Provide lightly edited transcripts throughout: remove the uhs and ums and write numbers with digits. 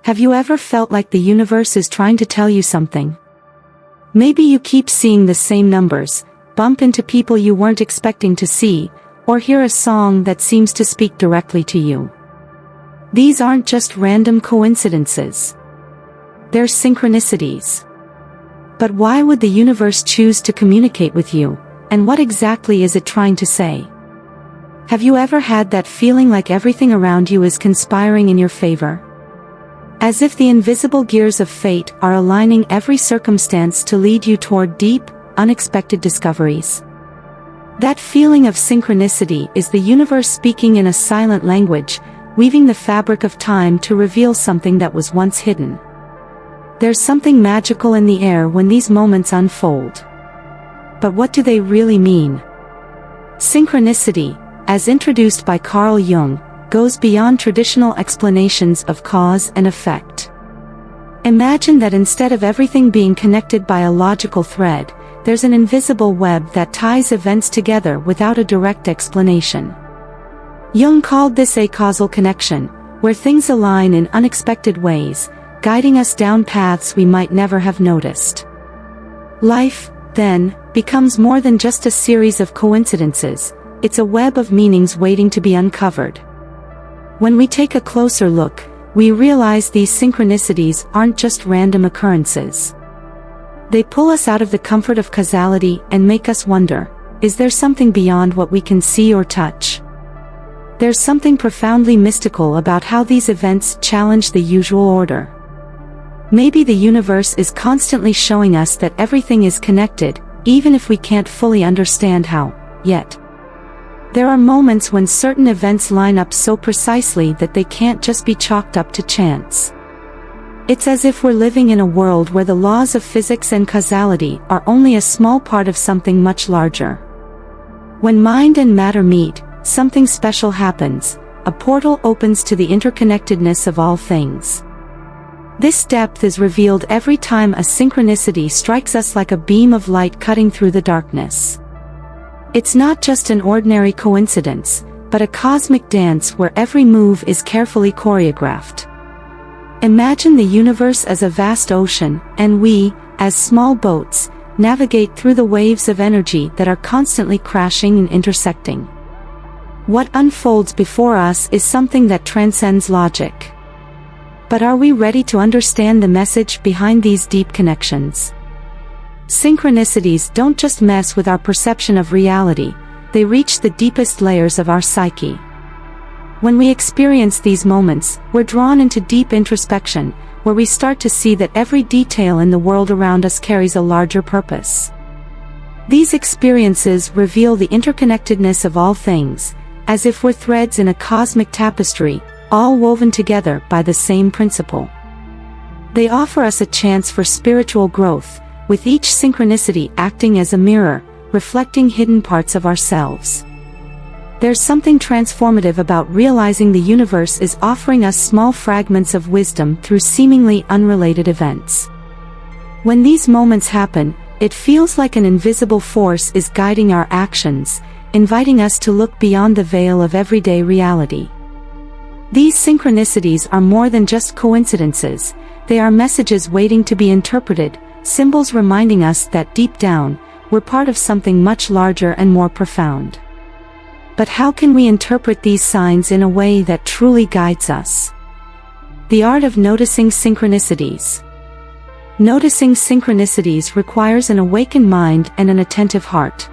Have you ever felt like the universe is trying to tell you something? Maybe you keep seeing the same numbers, bump into people you weren't expecting to see, or hear a song that seems to speak directly to you. These aren't just random coincidences. They're synchronicities. But why would the universe choose to communicate with you, and what exactly is it trying to say? Have you ever had that feeling like everything around you is conspiring in your favor? As if the invisible gears of fate are aligning every circumstance to lead you toward deep, unexpected discoveries. That feeling of synchronicity is the universe speaking in a silent language, weaving the fabric of time to reveal something that was once hidden. There's something magical in the air when these moments unfold. But what do they really mean? Synchronicity, as introduced by Carl Jung, goes beyond traditional explanations of cause and effect. Imagine that instead of everything being connected by a logical thread, there's an invisible web that ties events together without a direct explanation. Jung called this a causal connection, where things align in unexpected ways, guiding us down paths we might never have noticed. Life, then, becomes more than just a series of coincidences, it's a web of meanings waiting to be uncovered. When we take a closer look, we realize these synchronicities aren't just random occurrences. They pull us out of the comfort of causality and make us wonder, is there something beyond what we can see or touch? There's something profoundly mystical about how these events challenge the usual order. Maybe the universe is constantly showing us that everything is connected, even if we can't fully understand how, yet. There are moments when certain events line up so precisely that they can't just be chalked up to chance. It's as if we're living in a world where the laws of physics and causality are only a small part of something much larger. When mind and matter meet, something special happens, a portal opens to the interconnectedness of all things. This depth is revealed every time a synchronicity strikes us like a beam of light cutting through the darkness. It's not just an ordinary coincidence, but a cosmic dance where every move is carefully choreographed. Imagine the universe as a vast ocean, and we, as small boats, navigate through the waves of energy that are constantly crashing and intersecting. What unfolds before us is something that transcends logic. But are we ready to understand the message behind these deep connections? Synchronicities don't just mess with our perception of reality, they reach the deepest layers of our psyche. When we experience these moments, we're drawn into deep introspection, where we start to see that every detail in the world around us carries a larger purpose. These experiences reveal the interconnectedness of all things, as if we're threads in a cosmic tapestry, all woven together by the same principle. They offer us a chance for spiritual growth, with each synchronicity acting as a mirror, reflecting hidden parts of ourselves. There's something transformative about realizing the universe is offering us small fragments of wisdom through seemingly unrelated events. When these moments happen, it feels like an invisible force is guiding our actions, inviting us to look beyond the veil of everyday reality. These synchronicities are more than just coincidences, they are messages waiting to be interpreted, symbols reminding us that deep down, we're part of something much larger and more profound. But how can we interpret these signs in a way that truly guides us? The art of noticing synchronicities. Noticing synchronicities requires an awakened mind and an attentive heart.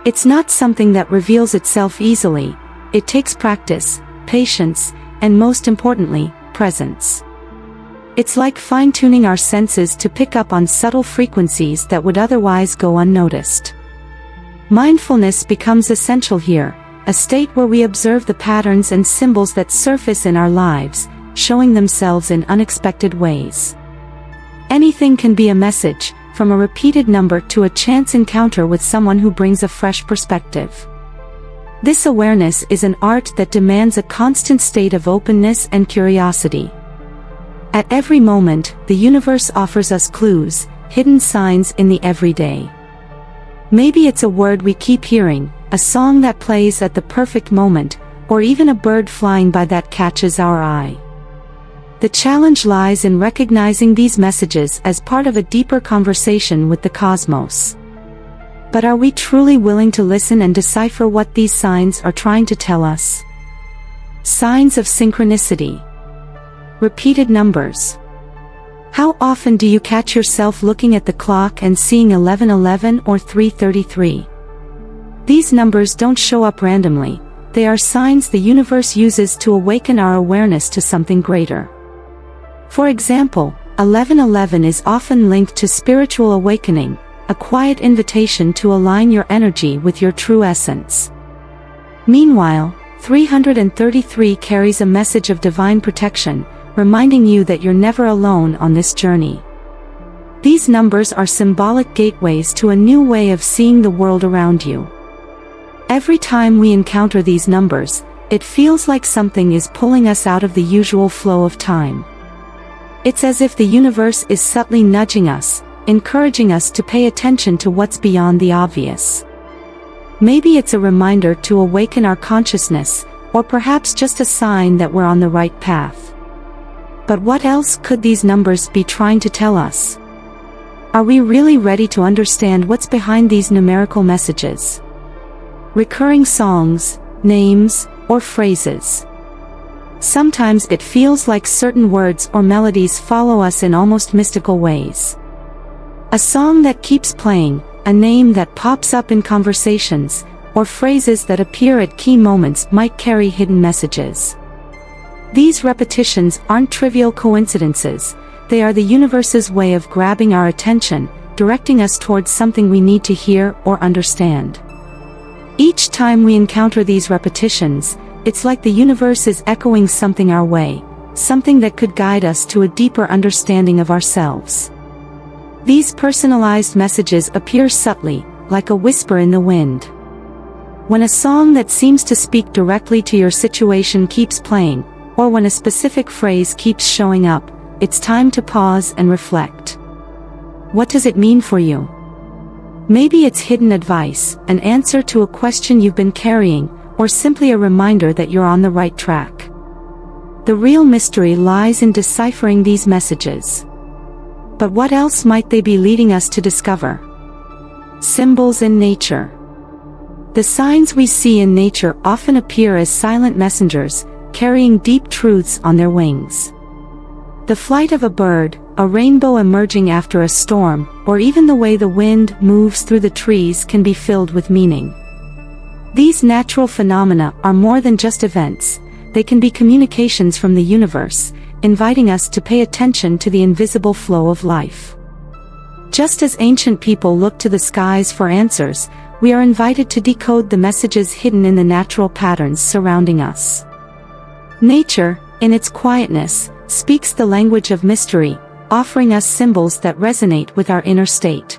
It's not something that reveals itself easily, it takes practice, patience, and most importantly, presence. It's like fine-tuning our senses to pick up on subtle frequencies that would otherwise go unnoticed. Mindfulness becomes essential here, a state where we observe the patterns and symbols that surface in our lives, showing themselves in unexpected ways. Anything can be a message, from a repeated number to a chance encounter with someone who brings a fresh perspective. This awareness is an art that demands a constant state of openness and curiosity. At every moment, the universe offers us clues, hidden signs in the everyday. Maybe it's a word we keep hearing, a song that plays at the perfect moment, or even a bird flying by that catches our eye. The challenge lies in recognizing these messages as part of a deeper conversation with the cosmos. But are we truly willing to listen and decipher what these signs are trying to tell us? Signs of synchronicity. Repeated numbers. How often do you catch yourself looking at the clock and seeing 11:11 or 3:33? These numbers don't show up randomly, they are signs the universe uses to awaken our awareness to something greater. For example, 11:11 is often linked to spiritual awakening, a quiet invitation to align your energy with your true essence. Meanwhile, 333 carries a message of divine protection, reminding you that you're never alone on this journey. These numbers are symbolic gateways to a new way of seeing the world around you. Every time we encounter these numbers, it feels like something is pulling us out of the usual flow of time. It's as if the universe is subtly nudging us, encouraging us to pay attention to what's beyond the obvious. Maybe it's a reminder to awaken our consciousness, or perhaps just a sign that we're on the right path. But what else could these numbers be trying to tell us? Are we really ready to understand what's behind these numerical messages? Recurring songs, names, or phrases. Sometimes it feels like certain words or melodies follow us in almost mystical ways. A song that keeps playing, a name that pops up in conversations, or phrases that appear at key moments might carry hidden messages. These repetitions aren't trivial coincidences, they are the universe's way of grabbing our attention, directing us towards something we need to hear or understand. Each time we encounter these repetitions, it's like the universe is echoing something our way, something that could guide us to a deeper understanding of ourselves. These personalized messages appear subtly, like a whisper in the wind. When a song that seems to speak directly to your situation keeps playing, or when a specific phrase keeps showing up, it's time to pause and reflect. What does it mean for you? Maybe it's hidden advice, an answer to a question you've been carrying, or simply a reminder that you're on the right track. The real mystery lies in deciphering these messages. But what else might they be leading us to discover? Symbols in nature. The signs we see in nature often appear as silent messengers, carrying deep truths on their wings. The flight of a bird, a rainbow emerging after a storm, or even the way the wind moves through the trees can be filled with meaning. These natural phenomena are more than just events, they can be communications from the universe, inviting us to pay attention to the invisible flow of life. Just as ancient people looked to the skies for answers, we are invited to decode the messages hidden in the natural patterns surrounding us. Nature, in its quietness, speaks the language of mystery, offering us symbols that resonate with our inner state.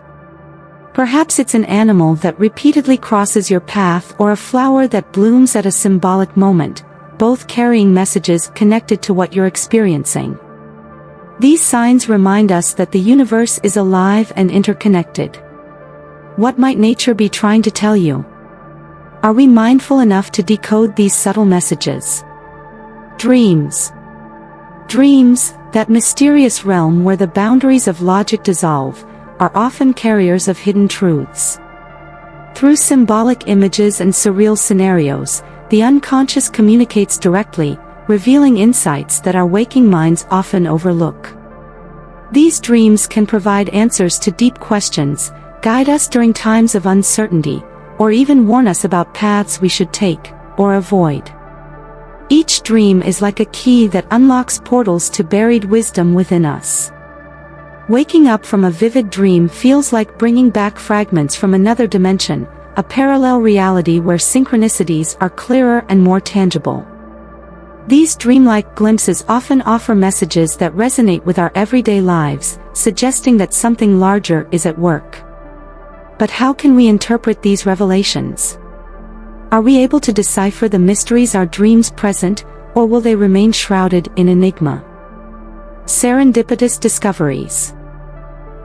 Perhaps it's an animal that repeatedly crosses your path or a flower that blooms at a symbolic moment, both carrying messages connected to what you're experiencing. These signs remind us that the universe is alive and interconnected. What might nature be trying to tell you? Are we mindful enough to decode these subtle messages? Dreams. Dreams, that mysterious realm where the boundaries of logic dissolve, are often carriers of hidden truths. Through symbolic images and surreal scenarios, the unconscious communicates directly, revealing insights that our waking minds often overlook. These dreams can provide answers to deep questions, guide us during times of uncertainty, or even warn us about paths we should take, or avoid. Each dream is like a key that unlocks portals to buried wisdom within us. Waking up from a vivid dream feels like bringing back fragments from another dimension, a parallel reality where synchronicities are clearer and more tangible. These dreamlike glimpses often offer messages that resonate with our everyday lives, suggesting that something larger is at work. But how can we interpret these revelations? Are we able to decipher the mysteries our dreams present, or will they remain shrouded in enigma? Serendipitous discoveries.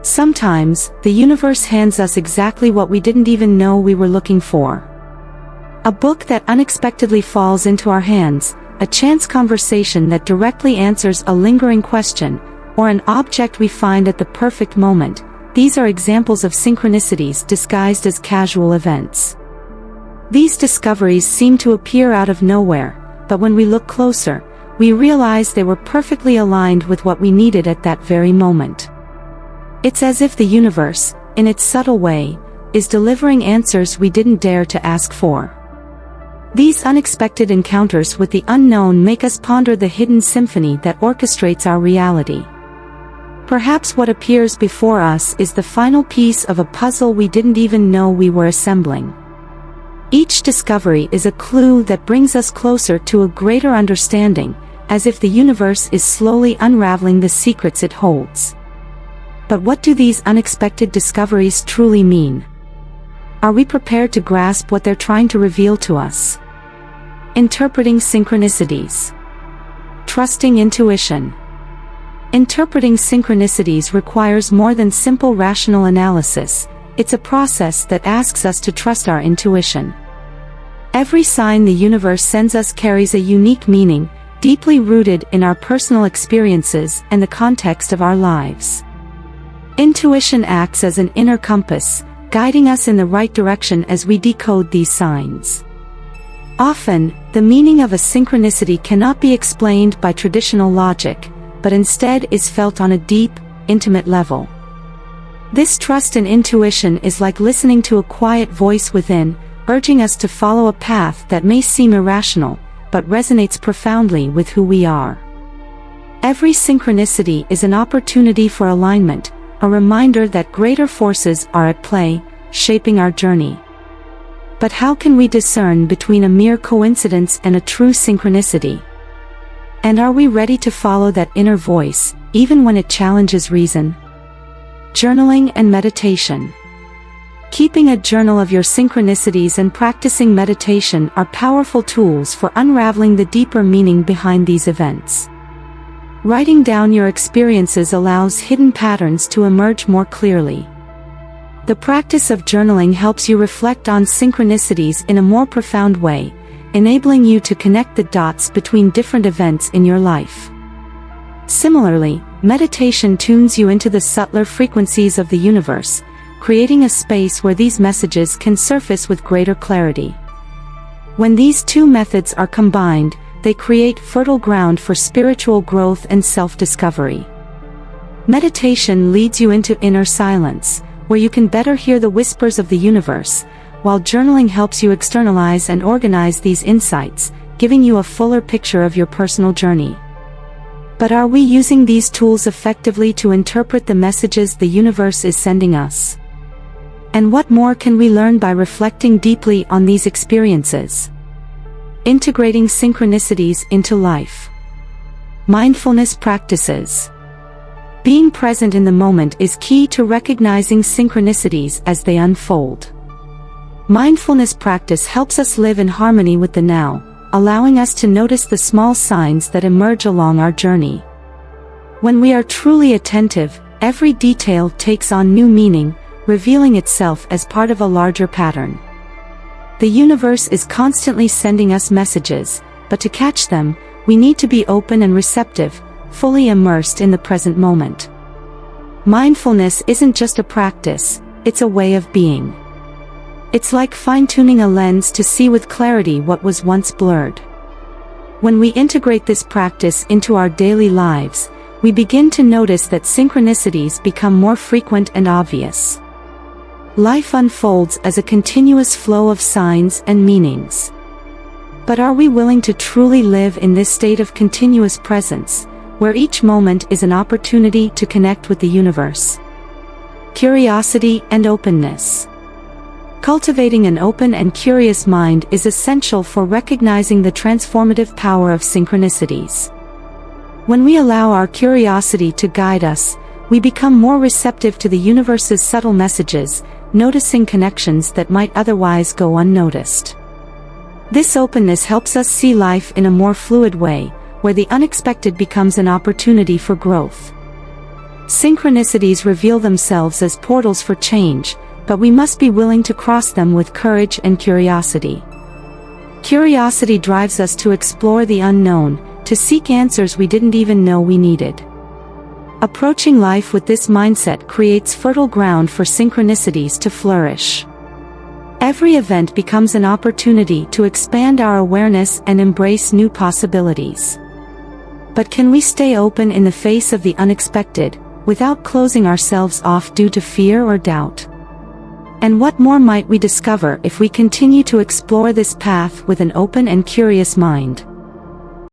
Sometimes, the universe hands us exactly what we didn't even know we were looking for. A book that unexpectedly falls into our hands, a chance conversation that directly answers a lingering question, or an object we find at the perfect moment. These are examples of synchronicities disguised as casual events. These discoveries seem to appear out of nowhere, but when we look closer, we realize they were perfectly aligned with what we needed at that very moment. It's as if the universe, in its subtle way, is delivering answers we didn't dare to ask for. These unexpected encounters with the unknown make us ponder the hidden symphony that orchestrates our reality. Perhaps what appears before us is the final piece of a puzzle we didn't even know we were assembling. Each discovery is a clue that brings us closer to a greater understanding, as if the universe is slowly unraveling the secrets it holds. But what do these unexpected discoveries truly mean? Are we prepared to grasp what they're trying to reveal to us? Interpreting synchronicities. Trusting intuition. Interpreting synchronicities requires more than simple rational analysis. It's a process that asks us to trust our intuition. Every sign the universe sends us carries a unique meaning, deeply rooted in our personal experiences and the context of our lives. Intuition acts as an inner compass, guiding us in the right direction as we decode these signs. Often, the meaning of a synchronicity cannot be explained by traditional logic, but instead is felt on a deep, intimate level. This trust in intuition is like listening to a quiet voice within, urging us to follow a path that may seem irrational, but resonates profoundly with who we are. Every synchronicity is an opportunity for alignment, a reminder that greater forces are at play, shaping our journey. But how can we discern between a mere coincidence and a true synchronicity? And are we ready to follow that inner voice, even when it challenges reason? Journaling and meditation. Keeping a journal of your synchronicities and practicing meditation are powerful tools for unraveling the deeper meaning behind these events. Writing down your experiences allows hidden patterns to emerge more clearly. The practice of journaling helps you reflect on synchronicities in a more profound way, enabling you to connect the dots between different events in your life. Similarly, meditation tunes you into the subtler frequencies of the universe, creating a space where these messages can surface with greater clarity. When these two methods are combined, they create fertile ground for spiritual growth and self-discovery. Meditation leads you into inner silence, where you can better hear the whispers of the universe, while journaling helps you externalize and organize these insights, giving you a fuller picture of your personal journey. But are we using these tools effectively to interpret the messages the universe is sending us? And what more can we learn by reflecting deeply on these experiences? Integrating synchronicities into life. Mindfulness practices. Being present in the moment is key to recognizing synchronicities as they unfold. Mindfulness practice helps us live in harmony with the now, allowing us to notice the small signs that emerge along our journey. When we are truly attentive, every detail takes on new meaning, revealing itself as part of a larger pattern. The universe is constantly sending us messages, but to catch them, we need to be open and receptive, fully immersed in the present moment. Mindfulness isn't just a practice, it's a way of being. It's like fine-tuning a lens to see with clarity what was once blurred. When we integrate this practice into our daily lives, we begin to notice that synchronicities become more frequent and obvious. Life unfolds as a continuous flow of signs and meanings. But are we willing to truly live in this state of continuous presence, where each moment is an opportunity to connect with the universe? Curiosity and openness. Cultivating an open and curious mind is essential for recognizing the transformative power of synchronicities. When we allow our curiosity to guide us, we become more receptive to the universe's subtle messages, noticing connections that might otherwise go unnoticed. This openness helps us see life in a more fluid way, where the unexpected becomes an opportunity for growth. Synchronicities reveal themselves as portals for change, but we must be willing to cross them with courage and curiosity. Curiosity drives us to explore the unknown, to seek answers we didn't even know we needed. Approaching life with this mindset creates fertile ground for synchronicities to flourish. Every event becomes an opportunity to expand our awareness and embrace new possibilities. But can we stay open in the face of the unexpected, without closing ourselves off due to fear or doubt? And what more might we discover if we continue to explore this path with an open and curious mind?